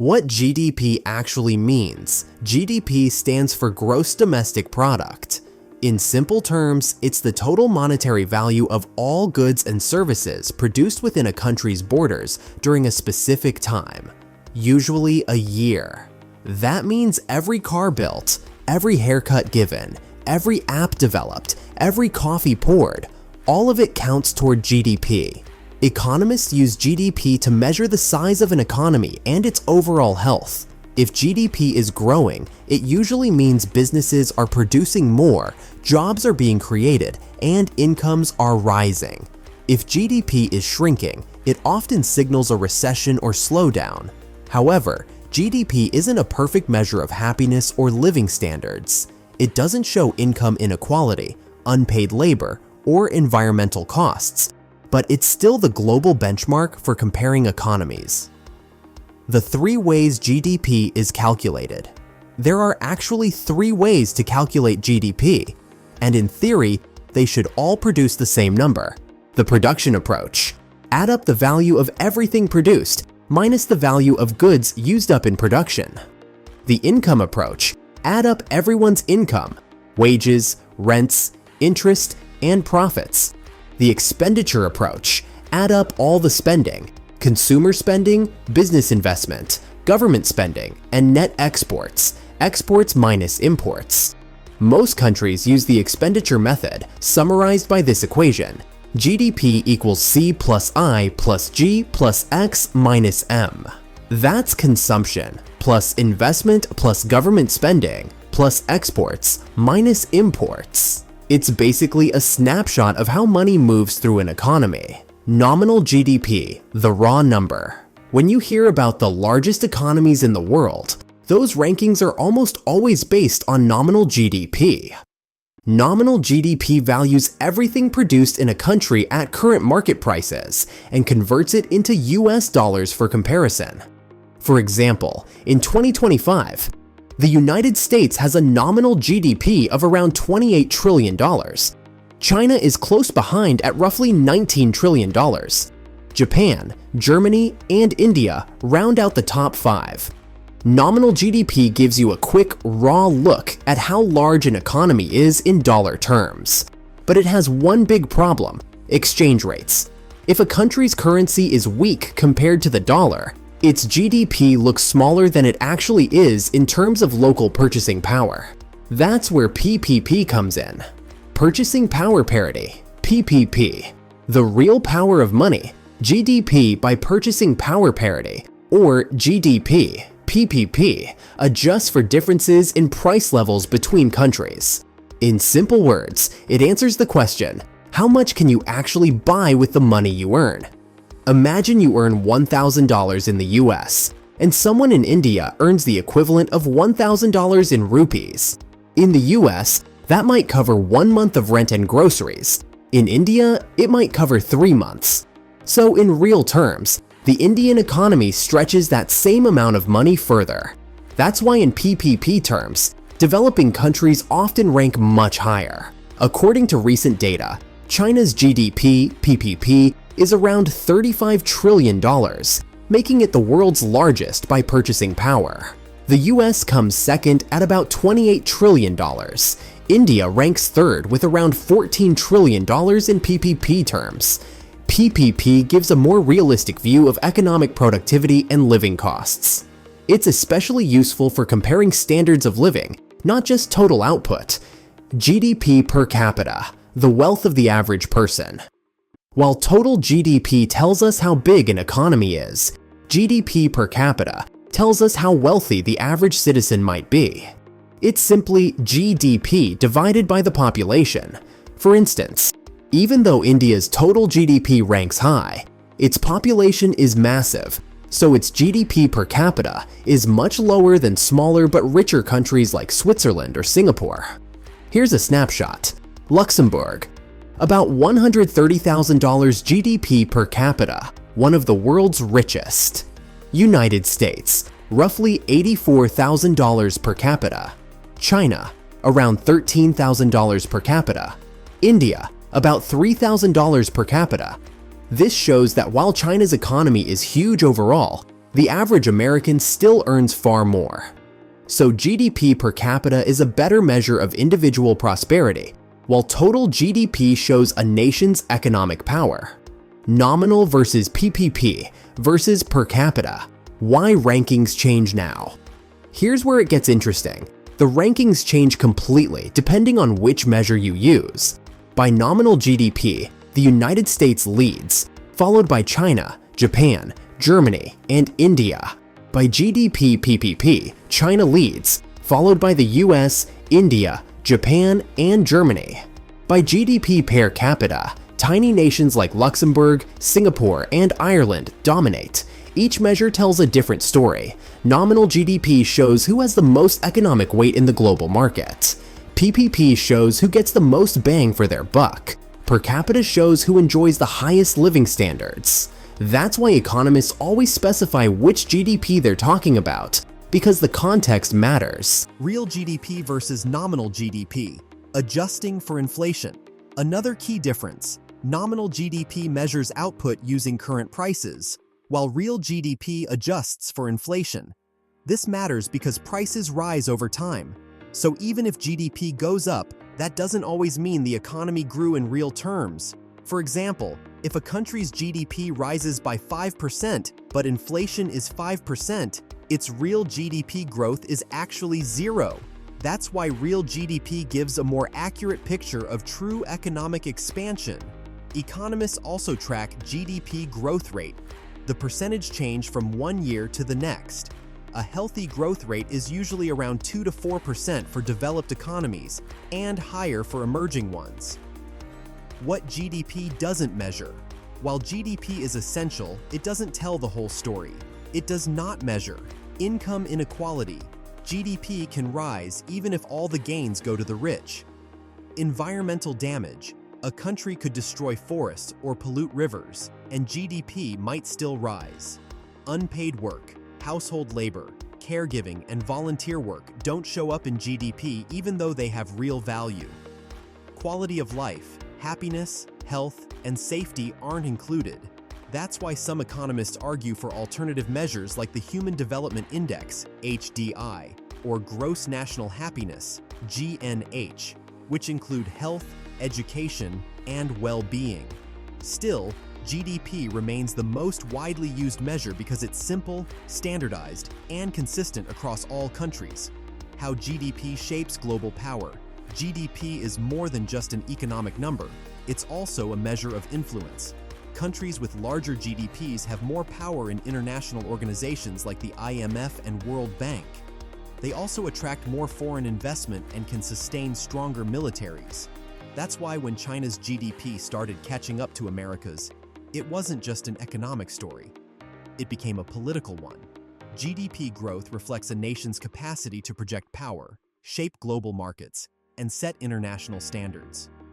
What GDP actually means. GDP stands for Gross Domestic Product. In simple terms, it's the total monetary value of all goods and services produced within a country's borders during a specific time, usually a year. That means every car built, every haircut given, every app developed, every coffee poured, all of it counts toward GDP. Economists use GDP to measure the size of an economy and its overall health. If GDP is growing, it usually means businesses are producing more, jobs are being created, and incomes are rising. If GDP is shrinking, it often signals a recession or slowdown. However, GDP isn't a perfect measure of happiness or living standards. It doesn't show income inequality, unpaid labor, or environmental costs, but it's still the global benchmark for comparing economies. The 3 ways GDP is calculated. There are actually 3 ways to calculate GDP, and in theory, they should all produce the same number. The production approach. Add up the value of everything produced, minus the value of goods used up in production. The income approach. Add up everyone's income, wages, rents, interest, and profits. The expenditure approach. Add up all the spending. Consumer spending, business investment, government spending, and net exports, exports minus imports. Most countries use the expenditure method, summarized by this equation: GDP equals C plus I plus G plus X minus M. That's consumption, plus investment plus government spending, plus exports, minus imports. It's basically a snapshot of how money moves through an economy. Nominal GDP, the raw number. When you hear about the largest economies in the world, those rankings are almost always based on nominal GDP. Nominal GDP values everything produced in a country at current market prices and converts it into US dollars for comparison. For example, in 2025, the United States has a nominal GDP of around $28 trillion. China is close behind at roughly $19 trillion. Japan, Germany, and India round out the top 5. Nominal GDP gives you a quick, raw look at how large an economy is in dollar terms. But it has one big problem: exchange rates. If a country's currency is weak compared to the dollar, its GDP looks smaller than it actually is in terms of local purchasing power. That's where PPP comes in. Purchasing Power Parity, PPP. The real power of money, GDP by purchasing power parity, or GDP, PPP, adjusts for differences in price levels between countries. In simple words, it answers the question, how much can you actually buy with the money you earn? Imagine you earn $1,000 in the US, and someone in India earns the equivalent of $1,000 in rupees. In the US, that might cover 1 month of rent and groceries. In India, it might cover 3 months. So in real terms, the Indian economy stretches that same amount of money further. That's why in PPP terms, developing countries often rank much higher. According to recent data, China's GDP, PPP, is around $35 trillion, making it the world's largest by purchasing power. The US comes second at about $28 trillion. India ranks third with around $14 trillion in PPP terms. PPP gives a more realistic view of economic productivity and living costs. It's especially useful for comparing standards of living, not just total output. GDP per capita, the wealth of the average person. While total GDP tells us how big an economy is, GDP per capita tells us how wealthy the average citizen might be. It's simply GDP divided by the population. For instance, even though India's total GDP ranks high, its population is massive, so its GDP per capita is much lower than smaller but richer countries like Switzerland or Singapore. Here's a snapshot. Luxembourg, about $130,000 GDP per capita, one of the world's richest. United States, roughly $84,000 per capita. China, around $13,000 per capita. India, about $3,000 per capita. This shows that while China's economy is huge overall, the average American still earns far more. So GDP per capita is a better measure of individual prosperity, while total GDP shows a nation's economic power. Nominal versus PPP versus per capita. Why rankings change now? Here's where it gets interesting. The rankings change completely depending on which measure you use. By nominal GDP, the United States leads, followed by China, Japan, Germany, and India. By GDP PPP, China leads, followed by the US, India, Japan, and Germany. By GDP per capita, tiny nations like Luxembourg, Singapore, and Ireland dominate. Each measure tells a different story. Nominal GDP shows who has the most economic weight in the global market. PPP shows who gets the most bang for their buck. Per capita shows who enjoys the highest living standards. That's why economists always specify which GDP they're talking about, because the context matters. Real GDP versus nominal GDP, adjusting for inflation. Another key difference, nominal GDP measures output using current prices, while real GDP adjusts for inflation. This matters because prices rise over time. So even if GDP goes up, that doesn't always mean the economy grew in real terms. For example, if a country's GDP rises by 5%, but inflation is 5%, its real GDP growth is actually zero. That's why real GDP gives a more accurate picture of true economic expansion. Economists also track GDP growth rate, the percentage change from one year to the next. A healthy growth rate is usually around 2 to 4% for developed economies and higher for emerging ones. What GDP doesn't measure. While GDP is essential, it doesn't tell the whole story. It does not measure income inequality. GDP can rise even if all the gains go to the rich. Environmental damage. A country could destroy forests or pollute rivers, and GDP might still rise. Unpaid work, household labor, caregiving, and volunteer work don't show up in GDP even though they have real value. Quality of life, happiness, health, and safety aren't included. That's why some economists argue for alternative measures like the Human Development Index, HDI, or Gross National Happiness, GNH, which include health, education, and well-being. Still, GDP remains the most widely used measure because it's simple, standardized, and consistent across all countries. How GDP shapes global power. GDP is more than just an economic number, it's also a measure of influence. Countries with larger GDPs have more power in international organizations like the IMF and World Bank. They also attract more foreign investment and can sustain stronger militaries. That's why when China's GDP started catching up to America's, it wasn't just an economic story. It became a political one. GDP growth reflects a nation's capacity to project power, shape global markets, and set international standards.